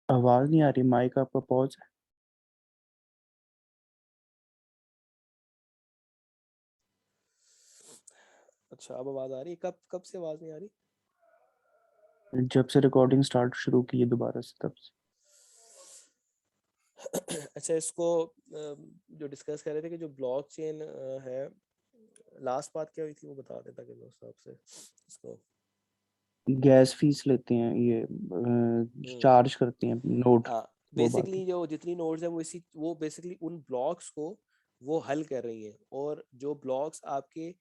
आवाज नहीं आ रही, माइक आपका पॉज अच्छा, अब आवाज आ रही है? कब कब से आवाज नहीं आ रही? है। जब से रिकॉर्डिंग स्टार्ट शुरू की है दोबारा से, तब से। अच्छा, इसको जो डिस्कस कर रहे थे कि जो ब्लॉकचेन है, लास्ट बात क्या हुई थी वो बता देता कि मैं उस हिसाब से इसको। गैस फीस लेते हैं ये, हम्म। चार्ज करते हैं नोट। हाँ, वो बात है। बेसिकली जो जितनी नोड्स है वो बेसिकली उन ब्लॉक्स को वो हल कर रही हैं। और जो ब्लॉक्स आपके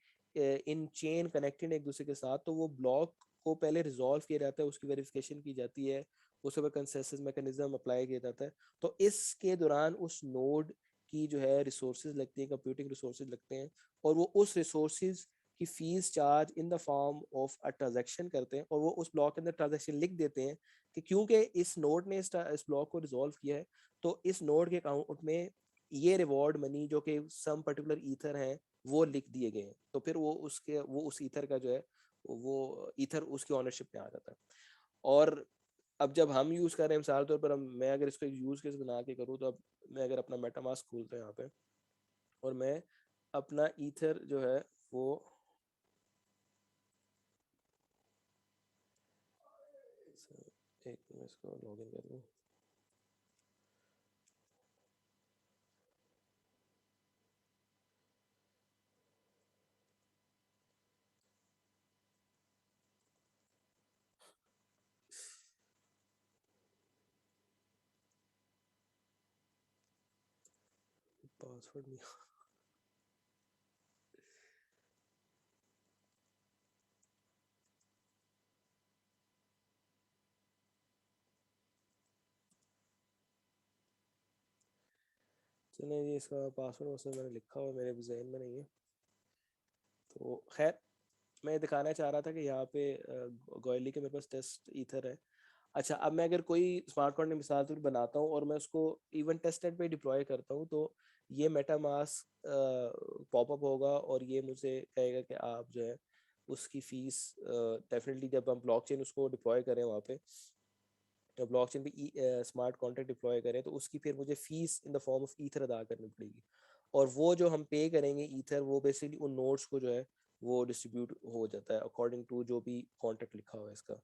इन चेन कनेक्टेड एक दूसरे के साथ, तो वो ब्लॉक को पहले रिजॉल्व किया जाता है, उसकी वेरिफिकेशन की जाती है, उसके बाद कंसेंसस मैकेनिज्म अप्लाई किया जाता है। तो इसके दौरान उस नोड की जो है रिसोर्सेज लगती है, कंप्यूटिंग रिसोर्सेज लगते हैं, और वो उस रिसोर्सेज की fees charge in the form of a transaction करते हैं, और वो उस ब्लॉक के अंदर ट्रांजेक्शन लिख देते हैं कि क्योंकि इस नोड ने इस ब्लॉक को रिजॉल्व किया है, तो इस नोड के अकाउंट में ये रिवॉर्ड मनी जो कि सम पर्टिकुलर ईथर है वो लिख दिए गए हैं। तो फिर वो उस ईथर का जो है वो ईथर उसकी ऑनरशिप में आ जाता है। और अब जब हम यूज कर रहे हैं, मिसाल के तौर पर मैं अगर इसको यूज केस बना के करूँ, तो अब मैं अगर अपना मेटामास्क खोलता हूँ यहाँ पे, और मैं अपना ईथर जो है वो, एक मैं इसको लॉग इन कर लूँ। पासवर्ड नहीं। चलिए जी, इसका पासवर्ड उसमें मैंने लिखा हुआ है, मेरे जहन में नहीं है। तो खैर, मैं दिखाना चाह रहा था कि यहाँ पे गोयली के मेरे पास टेस्ट ईथर है। अच्छा, अब मैं अगर कोई स्मार्ट कॉन्ट्रैक्ट मिसाल तौर बनाता हूँ और मैं उसको इवन टेस्ट नेट पे डिप्लॉय करता हूँ, तो ये मेटामास्क पॉपअप होगा और ये मुझे कहेगा कि आप जो है उसकी फीस, डेफिनेटली जब हम ब्लॉकचेन उसको डिप्लॉय करें वहाँ पे, तो ब्लॉकचेन पे स्मार्ट कॉन्ट्रैक्ट डिप्लॉय करें, तो उसकी फिर मुझे fees in the form of ether अदा करनी पड़ेगी। और वो जो हम पे करेंगे ईथर, वो बेसिकली उन नोड्स को जो है वो डिस्ट्रीब्यूट हो जाता है अकॉर्डिंग टू जो भी कॉन्ट्रैक्ट लिखा हुआ है इसका,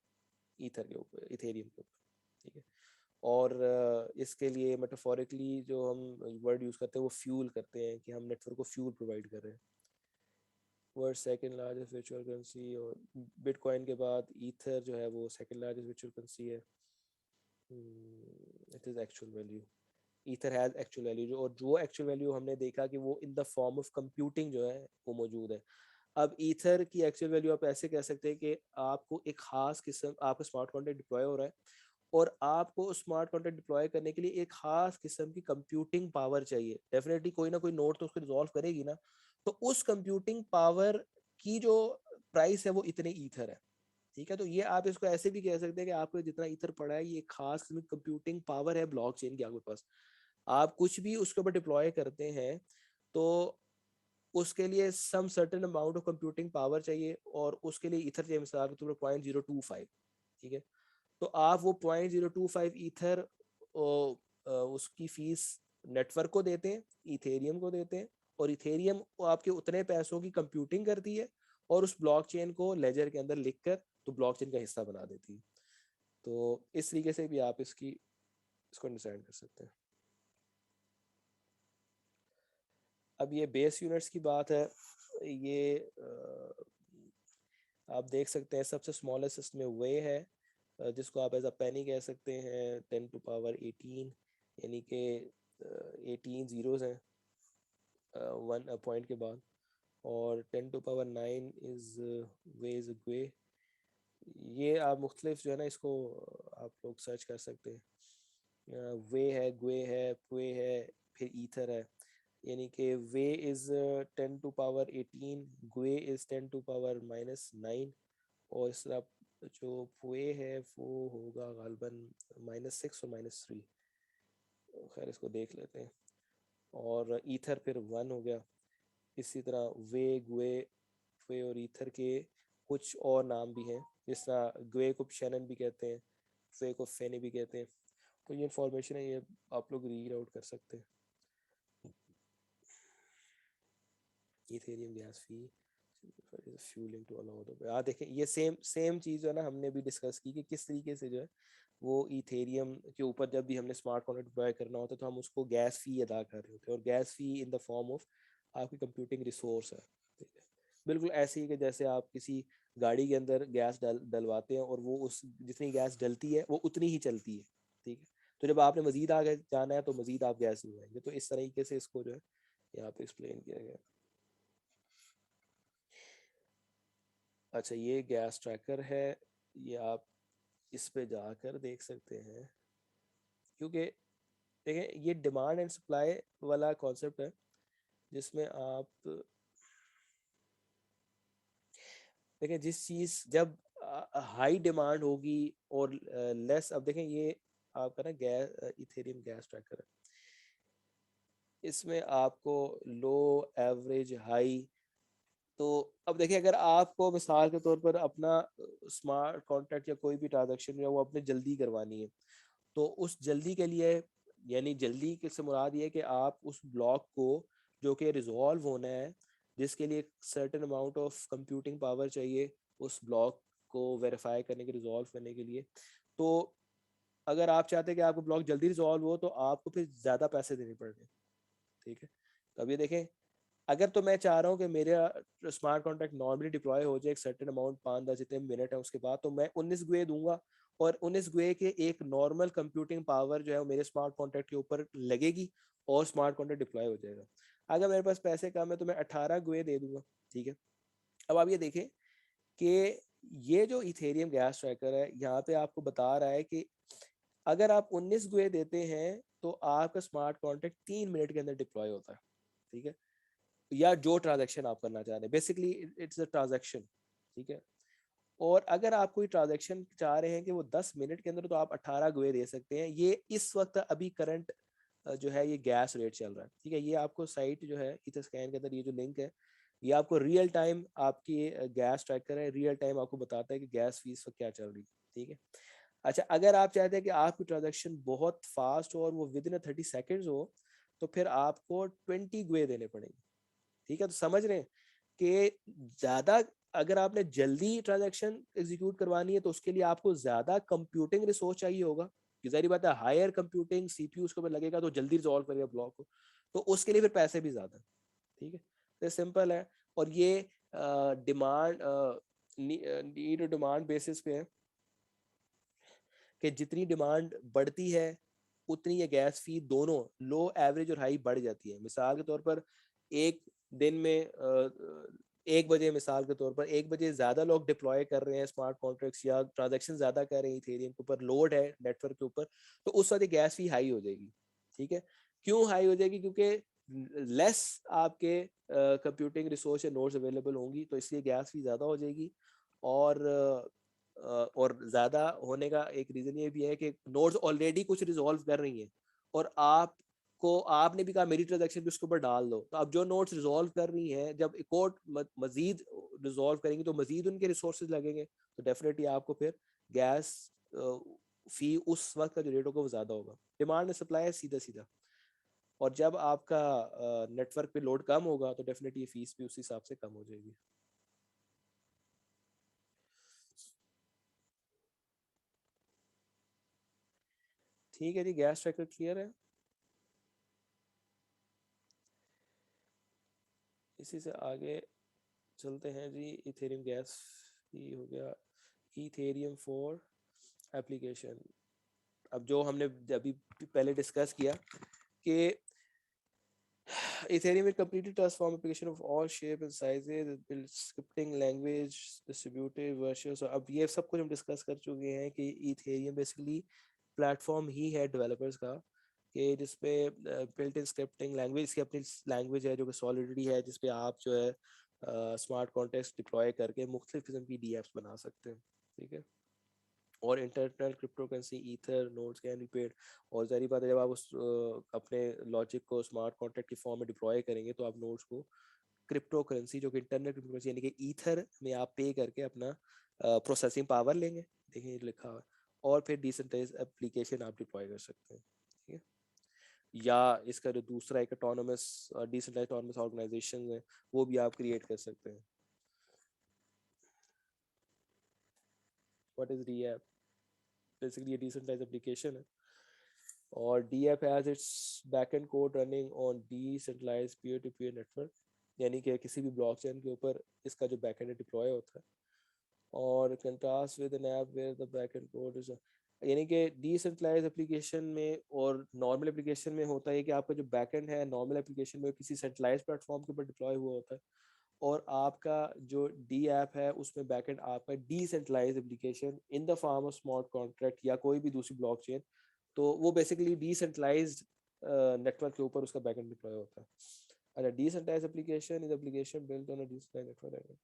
ईथर के ऊपर, इथेरियम के ऊपर। ठीक है। और इसके लिए मेटाफोरिकली जो हम वर्ड यूज़ करते हैं वो फ्यूल करते हैं, कि हम नेटवर्क को फ्यूल प्रोवाइड कर रहे हैं। World second largest virtual currency, और बिटकॉइन के बाद ईथर जो है वो सेकंड लार्जेस्ट वर्चुअल करेंसी है। It is actual value, ether has actual value, जो और जो एक्चुअल वैल्यू हमने देखा कि वो इन द फॉर्म ऑफ कंप्यूटिंग जो है वो मौजूद है। अब ईथर की एक्चुअल वैल्यू आप ऐसे कह सकते हैं कि आपको एक खास किस्म, आपका स्मार्ट कॉन्ट्रैक्ट डिप्लॉय हो रहा है, और आपको स्मार्ट कॉन्ट्रैक्ट डिप्लॉय करने के लिए एक खास किस्म की कंप्यूटिंग पावर चाहिए। डेफिनेटली कोई ना कोई नोड तो उसको रिजॉल्व करेगी ना। तो उस कंप्यूटिंग पावर की जो प्राइस है वो इतने ईथर है। ठीक है, तो ये आप इसको ऐसे भी कह सकते हैं कि आपको जितना ईथर पड़ा है, ये खास कंप्यूटिंग पावर है ब्लॉकचेन की आपके पास। आप कुछ भी उसके ऊपर डिप्लॉय करते हैं, तो उसके लिए some certain amount of computing power चाहिए, और उसके लिए ईथर चाहिए, मिसाल के तौर पर 0.025। ठीक है, तो आप वो 0.025 ईथर उसकी फीस नेटवर्क को देते हैं, इथेरियम को देते हैं, और इथेरियम आपके उतने पैसों की कंप्यूटिंग करती है, और उस ब्लॉकचेन को लेजर के अंदर लिखकर तो ब्लॉकचेन का हिस्सा बना देती है। तो इस तरीके से भी आप इसको अंडरस्टैंड कर सकते हैं। अब ये बेस यूनिट्स की बात है, ये आप देख सकते हैं सबसे स्मॉलेस्ट इसमें वे है, जिसको आप एज अ पेनी कह सकते हैं, 10 to the power 18, यानी कि 18 जीरोज हैं वन पॉइंट के बाद। और 10 to the power 9 is wei is gwei. ये आप मुख्तलिफ जो है ना, इसको आप लोग सर्च कर सकते हैं। वे है, ग्वे है, पुए है, फिर ईथर है। यानी कि wei is 10 to the power 18, gwei is 10 to the power -9, और इस तरह जो पुए है वो होगा गालबन -6 और -3। खैर, इसको देख लेते हैं। और ईथर फिर 1 हो गया। इसी तरह वे, गुए, फे और ईथर के कुछ और नाम भी हैं, जिस तरह गुए को शैनन भी कहते हैं, फे को फेनी भी कहते हैं। तो ये इंफॉर्मेशन है, ये आप लोग रीड आउट कर सकते हैं। Ethereum gas fee fuelling to allow the, देखें ये सेम सेम चीज़ है ना, हमने भी डिस्कस की कि किस तरीके से जो है वो इथेरियम के ऊपर जब भी हमने स्मार्ट कॉन्ट्रैक्ट डिप्लॉय करना होता है तो हम उसको गैस फी अदा कर रहे होते हैं, और gas fee in the form of आपकी कंप्यूटिंग रिसोर्स है, ठीक है। बिल्कुल ऐसे ही कि जैसे आप किसी गाड़ी के अंदर गैस डलवाते हैं और वो उस जितनी गैस डलती है वो उतनी ही चलती है, ठीक है। तो जब आपने मजीद आगे जाना है तो मजीद आप गैस डलवाएंगे, तो इस तरीके से इसको जो है यहाँ पे एक्सप्लेन किया गया। अच्छा, ये गैस ट्रैकर है, ये आप इस पे जाकर देख सकते हैं, क्योंकि देखें ये डिमांड एंड सप्लाई वाला कॉन्सेप्ट है, जिसमें आप देखें जिस चीज़ जब हाई डिमांड होगी और लेस, अब देखें ये आपका ना गैस इथेरियम गैस ट्रैकर है, इसमें आपको लो एवरेज हाई, तो अब देखिए अगर आपको मिसाल के तौर पर अपना स्मार्ट कॉन्ट्रैक्ट या कोई भी ट्रांजेक्शन है वो अपने जल्दी करवानी है, तो उस जल्दी के लिए, यानी जल्दी के से मुराद ये है कि आप उस ब्लॉक को जो कि रिजॉल्व होना है, जिसके लिए certain amount of computing power चाहिए उस ब्लॉक को वेरीफाई करने के, रिजॉल्व करने के लिए, तो अगर आप चाहते हैं कि आपको ब्लॉक जल्दी रिजॉल्व हो तो आपको फिर ज़्यादा पैसे देने पड़ेंगे, ठीक है। तो अब ये देखें, अगर तो मैं चाह रहा हूँ कि मेरा स्मार्ट कॉन्ट्रैक्ट नॉर्मली डिप्लॉय हो जाए एक सर्टेन अमाउंट 5-10 जितने मिनट है उसके बाद, तो मैं 19 गुए दूंगा, और 19 गुए के एक नॉर्मल कंप्यूटिंग पावर जो है वो मेरे स्मार्ट कॉन्ट्रैक्ट के ऊपर लगेगी और स्मार्ट कॉन्ट्रैक्ट डिप्लॉय हो जाएगा। अगर मेरे पास पैसे कम है तो मैं 18 गुए दे दूंगा, ठीक है। अब आप ये देखें कि ये जो इथेरियम गैस ट्रैकर है यहाँ पे आपको बता रहा है कि अगर आप 19 गुए देते हैं तो आपका स्मार्ट कॉन्ट्रैक्ट 3 मिनट के अंदर डिप्लॉय होता है, ठीक है। या जो ट्रांजैक्शन आप करना चाह रहे हैं, बेसिकली इट्स अ ट्रांजैक्शन, ठीक है। और अगर आप कोई ट्रांजैक्शन चाह रहे हैं कि वो 10 मिनट के अंदर, तो आप 18 गुए दे सकते हैं। ये इस वक्त अभी करंट जो है ये गैस रेट चल रहा है, ठीक है। ये आपको साइट जो है इथर स्कैन के अंदर ये जो लिंक है, ये आपको रियल टाइम आपकी गैस ट्रैकर है, रियल टाइम आपको बताता है कि गैस फीस पर क्या चल रही है, ठीक है। अच्छा, अगर आप चाहते हैं कि आपकी ट्रांजेक्शन बहुत फास्ट हो और वो विद इन 30 सेकेंड्स हो, तो फिर आपको 20 गुए देने पड़ेंगे, ठीक है। तो समझ रहे हैं कि ज्यादा, अगर आपने जल्दी ट्रांजैक्शन एग्जीक्यूट करवानी है तो उसके लिए आपको ज्यादा कंप्यूटिंग रिसोर्स चाहिए होगा, कि जाहिर बात है हायर कंप्यूटिंग सीपीयू उसके ऊपर लगेगा तो जल्दी रिजॉल्व करेगा ब्लॉक को, तो उसके लिए फिर पैसे भी ज्यादा, ठीक है। तो सिंपल है, और ये डिमांड नीड डिमांड बेसिस पे है कि जितनी डिमांड बढ़ती है उतनी ये गैस फी दोनों लो एवरेज और हाई बढ़ जाती है। मिसाल के तौर पर एक दिन में 1 बजे, मिसाल के तौर पर 1 बजे ज्यादा लोग डिप्लॉय कर रहे हैं स्मार्ट कॉन्ट्रैक्ट्स या ट्रांजैक्शन ज्यादा कर रहे हैं इथेरियम के ऊपर, लोड है नेटवर्क के ऊपर, तो उस वक्त गैस फी हाई हो जाएगी, ठीक है। क्यों हाई हो जाएगी? क्योंकि लेस आपके कंप्यूटिंग रिसोर्स या नोड्स अवेलेबल होंगी, तो इसलिए गैस फी ज्यादा हो जाएगी। और ज़्यादा होने का एक रीज़न ये भी है कि नोड्स ऑलरेडी कुछ रिजॉल्व कर रही हैं, और आपने भी कहा मेरी ट्रांजेक्शन भी उसके ऊपर डाल दो, तो अब जो नोड्स रिजॉल्व कर रही हैं जब एक और मजीद रिजॉल्व करेंगी तो मजीद उनके रिसोर्सेज लगेंगे, तो डेफिनेटली आपको फिर गैस फी उस वक्त का जो रेट होगा वो ज़्यादा होगा। डिमांड एंड सप्लाई है सीधा सीधा, और जब आपका नेटवर्क पे लोड कम होगा तो डेफिनेटली फीस भी उस हिसाब से कम हो जाएगी। ठीक है जी, गैस ट्रैकर क्लियर है। इसी से आगे चलते हैं जी। इथेरियम गैस ही हो गया, इथेरियम फॉर एप्लीकेशन। अब जो हमने अभी पहले डिस्कस किया कि Ethereum will completely transform application of all shape and sizes, it builds scripting language, distributed versions। अब ये सब कुछ हम डिस्कस कर चुके हैं कि Ethereum बेसिकली प्लेटफॉर्म ही है डेवलपर्स का, कि जिसपे बिल्ट इन स्क्रिप्टिंग लैंग्वेज की अपनी लैंग्वेज है जो कि सॉलिडिटी है, जिसपे आप जो है स्मार्ट कॉन्टेक्स्ट डिप्लॉय करके मुख्तलिफ किस्म की डीएप्स बना सकते हैं, ठीक है। और internal crypto currency ether nodes can be paid. और जारी बात है, जब आप उस अपने लॉजिक को स्मार्ट कॉन्ट्रैक्ट की फॉर्म में डिप्लॉय करेंगे तो आप नोड्स को क्रिप्टो करेंसी जो कि इंटरनल क्रिप्टो करेंसी यानी कि ईथर में आप पे करके अपना प्रोसेसिंग पावर लेंगे। देखिए लिखा हुआ है। और फिर डिसेंट्रलाइज एप्लीकेशन आप डिप्लॉय कर सकते हैं, ठीक है। या इसका जो दूसरा एक ऑटोनोमस डिसेंट्रलाइज्ड ऑटोनोमस ऑर्गेनाइजेशन है वो भी आप क्रिएट कर सकते हैं। What is dApp? बेसिकली ये डिसेंट्रलाइज्ड एप्लीकेशन है और DApp has its backend code running on decentralized peer-to-peer network, यानी कि किसी भी ब्लॉकचेन के ऊपर इसका जो बैकएंड डिप्लॉय होता है। और contrast with an app where the backend code is, यानी कि डिसेंट्रलाइज्ड एप्लीकेशन में और नॉर्मल एप्लीकेशन में होता है कि आपका जो बैकएंड है नॉर्मल एप्लीकेशन में किसी सेंट्रलाइज्ड प्लेटफॉर्म के ऊपर डिप्लॉय हुआ होता है, और आपका जो डी ऐप है उसमें बैकएंड आपका decentralised application in the form of smart contract या कोई भी दूसरी ब्लॉकचेन, तो वो बेसिकली डिसेंट्रलाइज्ड नेटवर्क के ऊपर उसका बैकएंड डिप्लॉय होता है। अच्छा, decentralised application is application built on a decentralised network.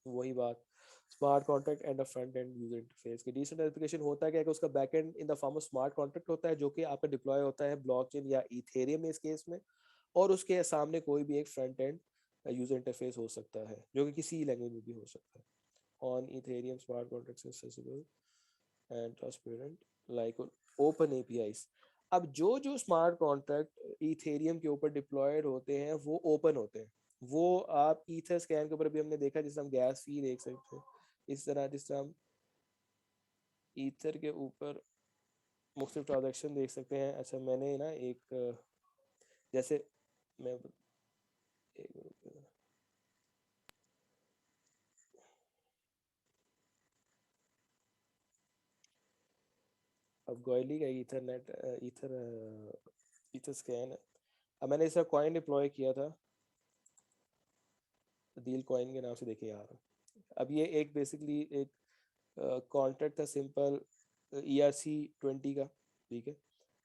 वही बात, smart contract and a front end user interface की डिसेंट्रलाइज्ड एप्लीकेशन होता है क्या कि उसका backend in the form of smart contract होता है जो कि आपका डिप्लॉय होता है ब्लॉकचेन या इथेरियम में इस केस में, और उसके सामने कोई भी एक फ्रंट एंड यूजर इंटरफेस हो सकता है जो कि किसी लैंग्वेज में भी हो सकता है। On Ethereum smart contracts accessible and transparent like open APIs. अब जो जो स्मार्ट कॉन्ट्रैक्ट इथेरियम के ऊपर डिप्लॉयड होते हैं वो ओपन होते हैं। वो आप ईथर स्कैन के ऊपर भी हमने देखा, जिस हम गैस फी देख सकते हैं, इस तरह जिस तरह हम ईथर के ऊपर मुख्तलिफ ट्रांजेक्शन देख सकते हैं। अच्छा, मैंने ना एक जैसे मैं एक अब गोयली का ईथरनेट ईथर स्कैन है। अब मैंने इसका कॉइन डिप्लॉय किया था डील कॉइन के नाम से, देखे यार। अब ये एक बेसिकली एक कॉन्ट्रैक्ट था सिंपल ERC-20 का, ठीक है।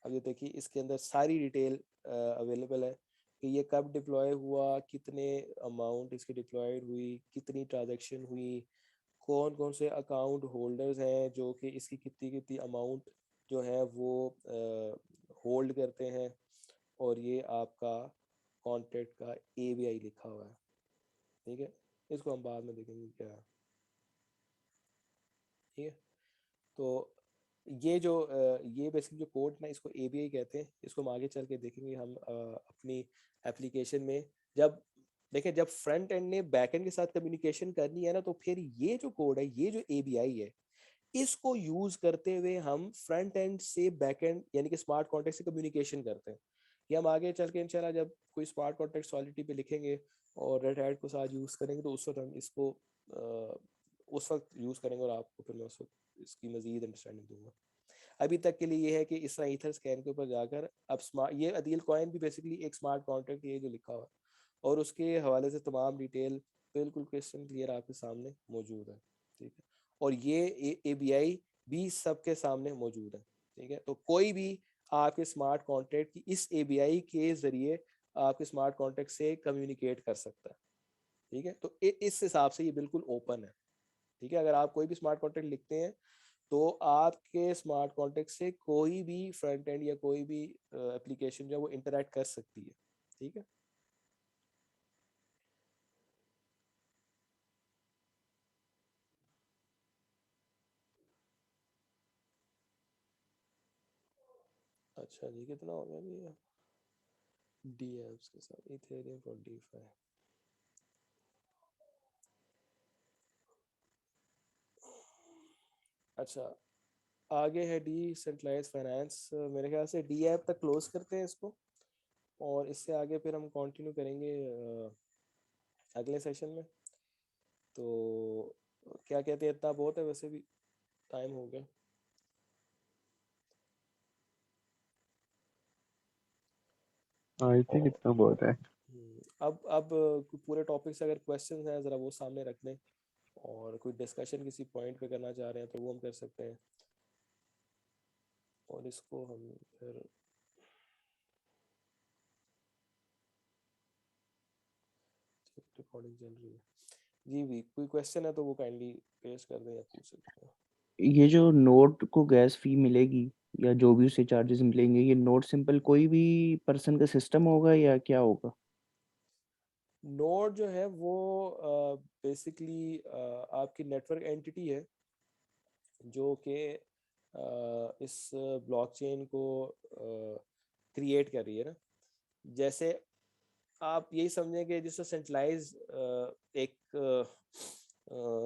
अब ये देखिए इसके अंदर सारी डिटेल अवेलेबल है कि ये कब डिप्लॉय हुआ, कितने अमाउंट इसकी डिप्लॉयड हुई, कितनी ट्रांजैक्शन हुई, कौन कौन से अकाउंट होल्डर्स हैं जो कि इसकी कितनी कितनी अमाउंट जो है वो होल्ड करते हैं, और ये आपका कॉन्ट्रैक्ट का ABI लिखा हुआ है, ठीक है। इसको हम बाद में देखेंगे क्या है, ठीक है। तो ये बेसिकली जो कोड ना इसको ABI कहते हैं। इसको हम आगे चल के देखेंगे हम अपनी एप्लीकेशन में। जब देखें जब फ्रंट एंड ने बैक एंड के साथ कम्युनिकेशन करनी है ना, तो फिर ये जो कोड है, ये जो ABI है, इसको यूज करते हुए हम फ्रंट एंड से बैक एंड यानी कि स्मार्ट कॉन्टेक्ट से कम्युनिकेशन करते हैं। ये हम आगे चल के इंशाल्लाह जब कोई स्मार्ट कॉन्टेक्ट सॉलिडिटी पे लिखेंगे और रेड हैट को साथ यूज करेंगे, तो उस वक्त हम इसको उस वक्त यूज करेंगे, और आपको फिर मैं उस वक्त इसकी मजीद अंडरस्टैंडिंग दूंगा। अभी तक के लिए ये है कि इस तरह ईथर स्कैन के ऊपर जाकर अब स्मार्ट, ये अदील कॉइन भी बेसिकली एक स्मार्ट कॉन्ट्रैक्ट ये जो लिखा हुआ है, और उसके हवाले से तमाम डिटेल बिल्कुल क्रिस्टल क्लियर आपके सामने मौजूद है, ठीक है। और ये ABI भी सबके सामने मौजूद है, ठीक है। तो कोई भी आपके स्मार्ट कॉन्ट्रैक्ट की इस ABI के जरिए आपके स्मार्ट कॉन्ट्रैक्ट से कम्युनिकेट कर सकता है, ठीक है। तो इस हिसाब से ये बिल्कुल ओपन है, ठीक है। अगर आप कोई भी स्मार्ट कॉन्ट्रैक्ट लिखते हैं तो आपके स्मार्ट कॉन्ट्रैक्ट से कोई भी फ्रंट एंड या कोई भी एप्लीकेशन जो है वो इंटरेक्ट कर सकती है, ठीक है। अच्छा जी, कितना हो गया जी DApps के साथ इथेरियम फॉर DeFi। अच्छा, आगे है डिसेंट्रलाइज फाइनेंस। मेरे ख्याल से DApp तक क्लोज करते हैं इसको, और इससे आगे फिर हम कंटिन्यू करेंगे अगले सेशन में। तो क्या कहते हैं, इतना बहुत है, वैसे भी टाइम हो गया। आई थिंक इतना बहुत है। अब पूरे टॉपिक से अगर क्वेश्चंस हैं ज़रा वो सामने रख लें, और कोई डिस्कशन किसी पॉइंट पे करना चाह रहे हैं तो वो हम कर सकते हैं, और इसको हम फिर रिकॉर्डिंग चल रही है। जी भी कोई क्वेश्चन है तो वो काइंडली पेश कर दें या पूछ सकते हैं। ये जो नोट को गैस फी मिलेगी या जो भी उसे चार्जेस मिलेंगे, ये नोट सिंपल कोई भी पर्सन का सिस्टम होगा या क्या होगा? नोड जो है वो बेसिकली आपकी नेटवर्क एंटिटी है, जो कि इस ब्लॉकचेन को क्रिएट कर रही है ना। जैसे आप यही समझें कि जिससे सेंट्रलाइज एक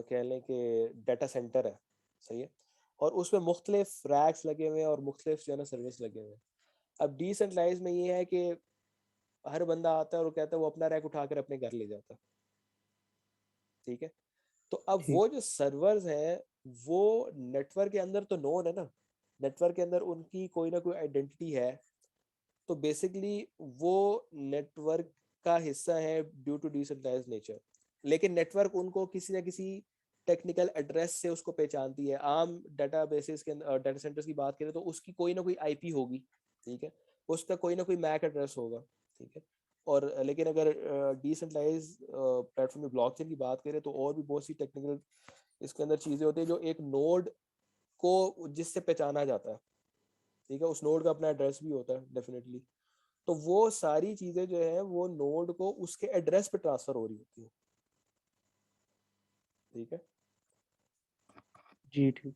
कह लें कि डाटा सेंटर है, सही है, और उसमें मुख्तलिफ रैक्स लगे हुए हैं और मुख्तलिफ जो है ना सर्विस लगे हुए हैं। अब डिसेंट्रलाइज में ये है कि हर बंदा आता है और वो कहता है, वो अपना रैक उठाकर अपने घर ले जाता है, ठीक है। तो अब ठीक। वो जो सर्वर्स हैं वो नेटवर्क के अंदर तो नोन है ना, नेटवर्क के अंदर उनकी कोई ना कोई आइडेंटिटी है, तो बेसिकली वो नेटवर्क का हिस्सा है ड्यू टू डिसेंट्रलाइज्ड नेचर। लेकिन नेटवर्क उनको किसी ना किसी टेक्निकल एड्रेस से उसको पहचानती है। आम डाटा बेसिस के डाटा सेंटर्स की बात करें तो उसकी कोई ना कोई आईपी होगी, ठीक है, उसका कोई ना कोई मैक एड्रेस होगा, ठीक है। और लेकिन अगर डिसेंट्रलाइज प्लेटफॉर्म में ब्लॉकचेन की बात करें तो और भी बहुत सी टेक्निकल इसके अंदर चीज़ें होती है जो एक नोड को जिससे पहचाना जाता है, ठीक है, उस नोड का अपना एड्रेस भी होता है डेफिनेटली। तो वो सारी चीजें जो है वो नोड को उसके एड्रेस पे ट्रांसफर हो रही होती है, ठीक है। जी ठीक।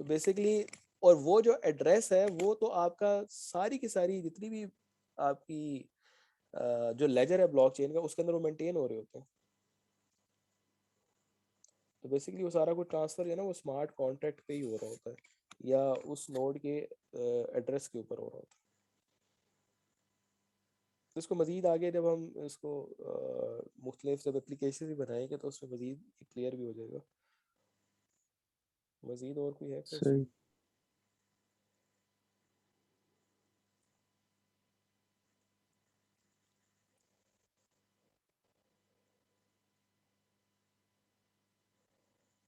तो बेसिकली, और वो जो एड्रेस है वो तो आपका सारी की सारी जितनी भी आपकी जो लेजर है ब्लॉकचेन का उसके अंदर वो मेंटेन हो रहे होते हैं। तो बेसिकली वो सारा कुछ ट्रांसफर है ना वो स्मार्ट कॉन्ट्रैक्ट पे ही हो रहा होता है या उस नोड के एड्रेस के ऊपर हो रहा होता है। तो इसको मज़ीद आगे जब हम इसको मुख्तलिफ जब एप्लीकेशन भी बनाएंगे तो उसमें मज़ीद क्लियर भी हो जाएगा। मज़ीद और कोई है सही। क्वेश्चन?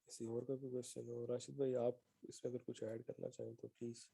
किसी और का भी क्वेश्चन हो? राशिद भाई आप इसमें अगर कुछ ऐड करना चाहें तो प्लीज़।